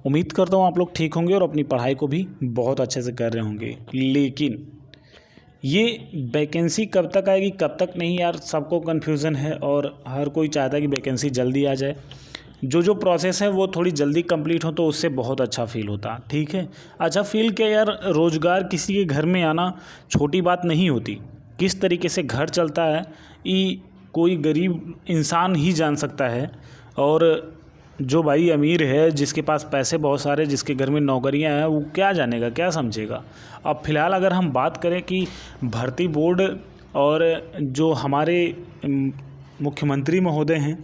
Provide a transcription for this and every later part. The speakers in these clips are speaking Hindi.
उम्मीद करता हूँ आप लोग ठीक होंगे और अपनी पढ़ाई को भी बहुत अच्छे से कर रहे होंगे। लेकिन ये वैकेंसी कब तक आएगी कब तक नहीं यार, सबको कन्फ्यूज़न है और हर कोई चाहता है कि वैकेंसी जल्दी आ जाए। जो प्रोसेस है वो थोड़ी जल्दी कंप्लीट हो तो उससे बहुत अच्छा फील होता। ठीक है, अच्छा फील क्या यार, रोज़गार किसी के घर में आना छोटी बात नहीं होती। किस तरीके से घर चलता है ये कोई गरीब इंसान ही जान सकता है। और जो भाई अमीर है, जिसके पास पैसे बहुत सारे, जिसके घर में नौकरियां हैं, वो क्या जानेगा, क्या समझेगा। अब फ़िलहाल अगर हम बात करें कि भर्ती बोर्ड और जो हमारे मुख्यमंत्री महोदय हैं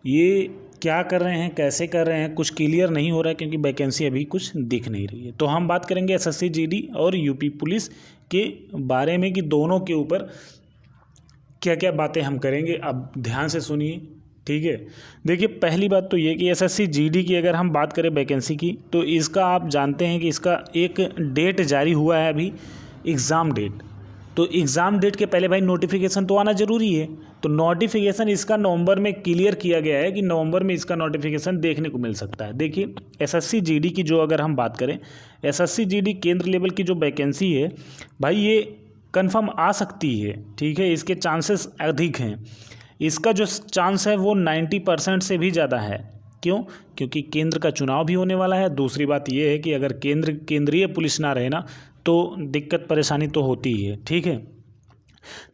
ये क्या कर रहे हैं, कैसे कर रहे हैं, कुछ क्लियर नहीं हो रहा है क्योंकि वैकेंसी अभी कुछ दिख नहीं रही है। तो हम बात करेंगे एसएससी जीडी और यूपी पुलिस के बारे में कि दोनों के ऊपर क्या क्या बातें हम करेंगे। अब ध्यान से सुनिए, ठीक है। देखिए, पहली बात तो ये कि एसएससी जीडी की अगर हम बात करें वैकेंसी की, तो इसका आप जानते हैं कि इसका एक डेट जारी हुआ है अभी, एग्ज़ाम डेट। तो एग्ज़ाम डेट के पहले भाई नोटिफिकेशन तो आना ज़रूरी है। तो नोटिफिकेशन इसका नवंबर में क्लियर किया गया है कि नवंबर में इसका नोटिफिकेशन देखने को मिल सकता है। देखिए, एसएससी जीडी की जो अगर हम बात करें, एसएससी जीडी केंद्र लेवल की जो वैकेंसी है भाई, ये कन्फर्म आ सकती है। ठीक है, इसके चांसेस अधिक हैं। इसका जो चांस है वो 90% से भी ज़्यादा है। क्यों? क्योंकि केंद्र का चुनाव भी होने वाला है। दूसरी बात ये है कि अगर केंद्रीय पुलिस ना रहे ना तो दिक्कत परेशानी तो होती ही है। ठीक है,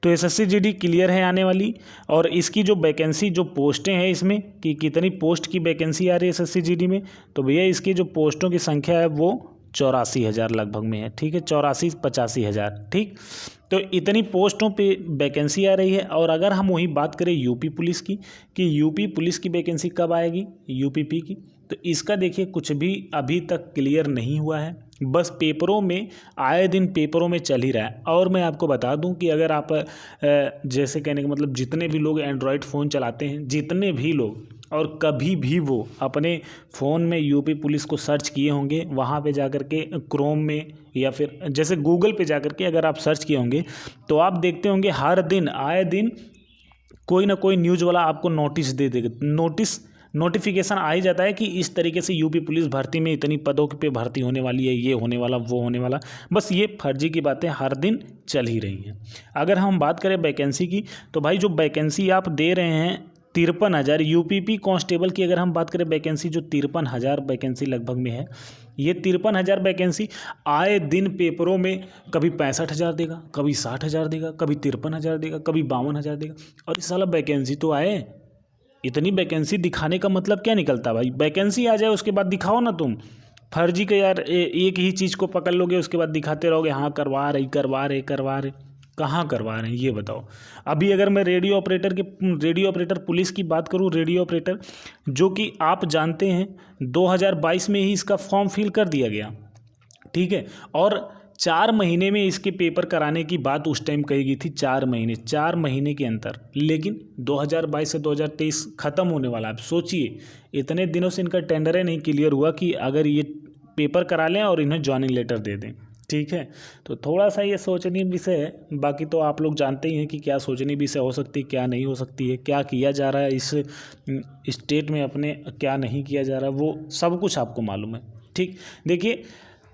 तो एसएससी जीडी क्लियर है आने वाली। और इसकी जो वैकेंसी, जो पोस्टें हैं इसमें कि कितनी पोस्ट की वैकेंसी आ रही है एसएससी जीडी में, तो भैया इसकी जो पोस्टों की संख्या है वो 84,000 लगभग में है। ठीक है, 84-85,000। ठीक, तो इतनी पोस्टों पे वैकेंसी आ रही है। और अगर हम वही बात करें यूपी पुलिस की कि यूपी पुलिस की वैकेंसी कब आएगी, यूपीपी की, तो इसका देखिए कुछ भी अभी तक क्लियर नहीं हुआ है। बस पेपरों में, आए दिन पेपरों में चल ही रहा है। और मैं आपको बता दूं कि अगर आप जैसे कहने का मतलब जितने भी लोग एंड्रॉयड फ़ोन चलाते हैं, जितने भी लोग, और कभी भी वो अपने फ़ोन में यूपी पुलिस को सर्च किए होंगे, वहाँ पे जाकर के क्रोम में या फिर जैसे गूगल पे जाकर के अगर आप सर्च किए होंगे, तो आप देखते होंगे हर दिन, आए दिन कोई ना कोई न्यूज़ वाला आपको नोटिस दे देगा, नोटिफिकेशन आ ही जाता है कि इस तरीके से यूपी पुलिस भर्ती में इतनी पदों पे भर्ती होने वाली है, ये होने वाला, वो होने वाला। बस ये फर्जी की बातें हर दिन चल ही रही हैं। अगर हम बात करें वैकेंसी की, तो भाई जो वैकेंसी आप दे रहे हैं 53,000, यूपीपी कांस्टेबल की अगर हम बात करें वैकेंसी, जो 53,000 वैकेंसी लगभग में है, ये 53,000 वैकेंसी आए दिन पेपरों में कभी 65,000 देगा, कभी 60,000 देगा, कभी 53,000 देगा, कभी 52,000 देगा। और इस साल वैकेंसी तो आए, इतनी वैकेंसी दिखाने का मतलब क्या निकलता भाई? वैकेंसी आ जाए उसके बाद दिखाओ ना तुम। फर्जी के यार एक ही चीज़ को पकड़ लोगे, उसके बाद दिखाते रहोगे हाँ करवा रहे। कहाँ करवा रहे हैं ये बताओ। अभी अगर मैं रेडियो ऑपरेटर पुलिस की बात करूँ, रेडियो ऑपरेटर, जो कि आप जानते हैं 2022 में ही इसका फॉर्म फिल कर दिया गया। ठीक है, और 4 महीने में इसके पेपर कराने की बात उस टाइम कही गई थी। 4 महीने के अंतर, लेकिन 2022 से 2023 ख़त्म होने वाला है। अब सोचिए, इतने दिनों से इनका टेंडर नहीं क्लियर हुआ कि अगर ये पेपर करा लें और इन्हें ज्वाइनिंग लेटर दे दें। ठीक है, तो थोड़ा सा ये सोचनीय विषय है। बाकी तो आप लोग जानते ही हैं कि क्या सोचनीय विषय हो सकती है, क्या नहीं हो सकती है, क्या किया जा रहा है इस स्टेट में अपने, क्या नहीं किया जा रहा है, वो सब कुछ आपको मालूम है। ठीक, देखिए,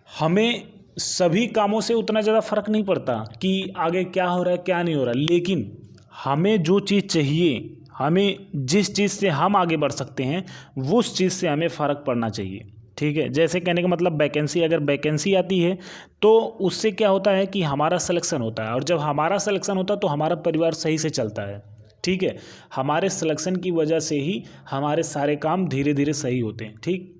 हमें सभी कामों से उतना ज़्यादा फ़र्क नहीं पड़ता कि आगे क्या हो रहा है क्या नहीं हो रहा, लेकिन हमें जो चीज़ चाहिए, हमें जिस चीज़ से हम आगे बढ़ सकते हैं, वो उस चीज़ से हमें फ़र्क पड़ना चाहिए। ठीक है, जैसे कहने का मतलब वैकेंसी, अगर वैकेंसी आती है तो उससे क्या होता है कि हमारा सिलेक्शन होता है, और जब हमारा सिलेक्शन होता है तो हमारा परिवार सही से चलता है। ठीक है, हमारे सिलेक्शन की वजह से ही हमारे सारे काम धीरे धीरे सही होते हैं। ठीक,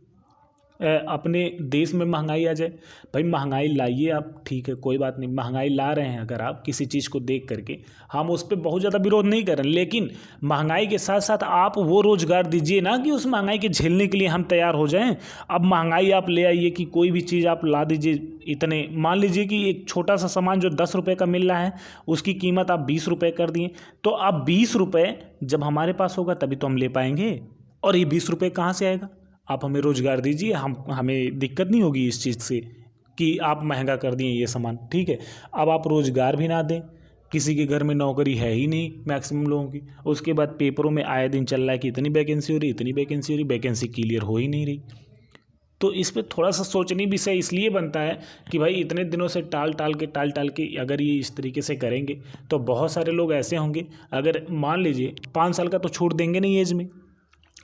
अपने देश में महंगाई आ जाए, भाई महंगाई लाइए आप, ठीक है, कोई बात नहीं, महंगाई ला रहे हैं अगर आप किसी चीज़ को देख करके, हम उस पर बहुत ज़्यादा विरोध नहीं कर रहे, लेकिन महंगाई के साथ साथ आप वो रोज़गार दीजिए ना कि उस महंगाई के झेलने के लिए हम तैयार हो जाएं। अब महंगाई आप ले आइए कि कोई भी चीज़ आप ला दीजिए, इतने मान लीजिए कि एक छोटा सा सामान जो 10 रुपये का मिल रहा है उसकी कीमत आप 20 रुपये कर दिए, तो अब 20 रुपये जब हमारे पास होगा तभी तो हम ले पाएंगे। और ये 20 रुपये कहाँ से आएगा? आप हमें रोज़गार दीजिए, हमें दिक्कत नहीं होगी इस चीज़ से कि आप महंगा कर दिए ये सामान। ठीक है, अब आप रोज़गार भी ना दें, किसी के घर में नौकरी है ही नहीं मैक्सिमम लोगों की, उसके बाद पेपरों में आए दिन चल रहा है कि इतनी वैकेंसी हो रही, वैकेंसी क्लियर हो ही नहीं रही। तो इस पे थोड़ा सा सोचनी विषय इसलिए बनता है कि भाई इतने दिनों से टाल टाल के अगर ये इस तरीके से करेंगे तो बहुत सारे लोग ऐसे होंगे, अगर मान लीजिए 5 साल का तो छूट देंगे नहीं एज में,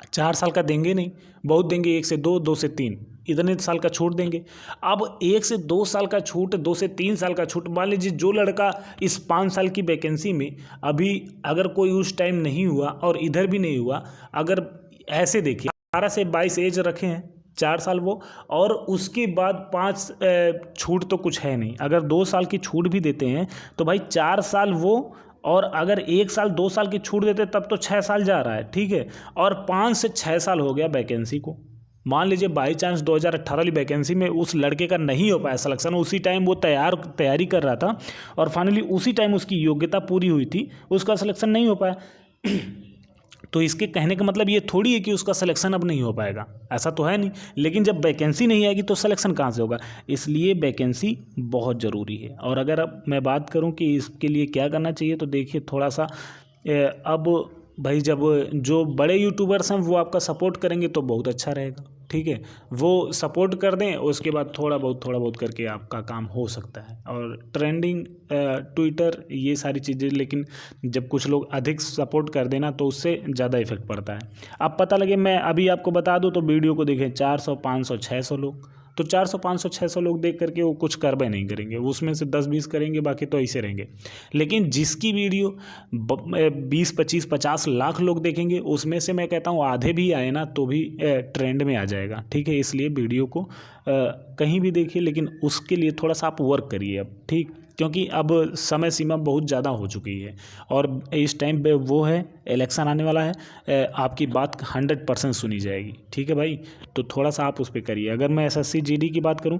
4 साल का देंगे नहीं, बहुत देंगे 1 से 2, 2 से 3, इतने साल का छूट देंगे। अब 1 से 2 साल का छूट, 2 से 3 साल का छूट, मान लीजिए जो लड़का इस 5 साल की वैकेंसी में अभी अगर कोई उस टाइम नहीं हुआ और इधर भी नहीं हुआ, अगर ऐसे देखिए 18 से 22 एज रखे हैं, 4 साल वो, और उसके बाद 5 छूट तो कुछ है नहीं, अगर 2 साल की छूट भी देते हैं तो भाई 4 साल वो, और अगर 1 साल 2 साल की छूट देते तब तो 6 साल जा रहा है, ठीक है, और 5 से 6 साल हो गया वैकेंसी को। मान लीजिए बाई चांस 2018 वाली वैकेंसी में उस लड़के का नहीं हो पाया सिलेक्शन, उसी टाइम वो तैयारी कर रहा था और फाइनली उसी टाइम उसकी योग्यता पूरी हुई थी, उसका सिलेक्शन नहीं हो पाया तो इसके कहने का मतलब ये थोड़ी है कि उसका सिलेक्शन अब नहीं हो पाएगा, ऐसा तो है नहीं। लेकिन जब वैकेंसी नहीं आएगी तो सिलेक्शन कहाँ से होगा, इसलिए वैकेंसी बहुत ज़रूरी है। और अगर अब मैं बात करूँ कि इसके लिए क्या करना चाहिए, तो देखिए थोड़ा सा अब भाई जब जो बड़े यूट्यूबर्स हैं वो आपका सपोर्ट करेंगे तो बहुत अच्छा रहेगा, ठीक है, वो सपोर्ट कर दें, उसके बाद थोड़ा बहुत करके आपका काम हो सकता है। और ट्रेंडिंग, ट्विटर, ये सारी चीज़ें, लेकिन जब कुछ लोग अधिक सपोर्ट कर देना तो उससे ज़्यादा इफेक्ट पड़ता है। अब पता लगे, मैं अभी आपको बता दूं तो वीडियो को देखें 400, 500, 600 लोग, तो 400, 500, 600 लोग देख करके वो कुछ कार्रवाई नहीं करेंगे, उसमें से 10-20 करेंगे, बाकी तो ऐसे रहेंगे। लेकिन जिसकी वीडियो 20, 25, 50 लाख लोग देखेंगे, उसमें से मैं कहता हूँ आधे भी आए ना तो भी ट्रेंड में आ जाएगा, ठीक है। इसलिए वीडियो को कहीं भी देखिए, लेकिन उसके लिए थोड़ा सा आप वर्क करिए अब, ठीक, क्योंकि अब समय सीमा बहुत ज़्यादा हो चुकी है और इस टाइम पे वो है, इलेक्शन आने वाला है, आपकी बात 100% सुनी जाएगी, ठीक है भाई। तो थोड़ा सा आप उस पर करिए। अगर मैं एसएससी जीडी की बात करूं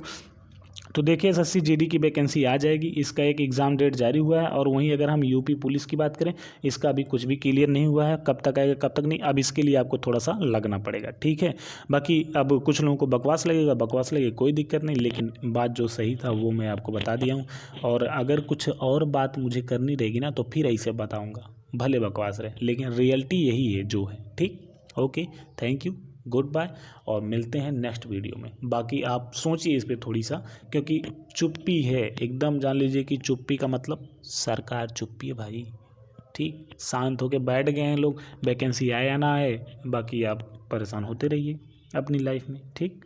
तो देखिए एसएससी जीडी की वैकेंसी आ जाएगी, इसका एक एग्ज़ाम डेट जारी हुआ है। और वहीं अगर हम यूपी पुलिस की बात करें, इसका अभी कुछ भी क्लियर नहीं हुआ है, कब तक आएगा कब तक नहीं, अब इसके लिए आपको थोड़ा सा लगना पड़ेगा, ठीक है। बाकी अब कुछ लोगों को बकवास लगेगा, कोई दिक्कत नहीं, लेकिन बात जो सही था वो मैं आपको बता दिया हूँ। और अगर कुछ और बात मुझे करनी रहेगी ना तो फिर ऐसे बताऊँगा, भले बकवास रहे, लेकिन रियलिटी यही है जो है, ठीक। Okay, thank you, good bye, और मिलते हैं नेक्स्ट वीडियो में। बाकी आप सोचिए इस पे थोड़ी सा, क्योंकि चुप्पी है एकदम, जान लीजिए कि चुप्पी का मतलब सरकार चुप्पी है भाई, ठीक, शांत होके बैठ गए हैं लोग, वैकेंसी आए या ना आए, बाकी आप परेशान होते रहिए अपनी लाइफ में, ठीक।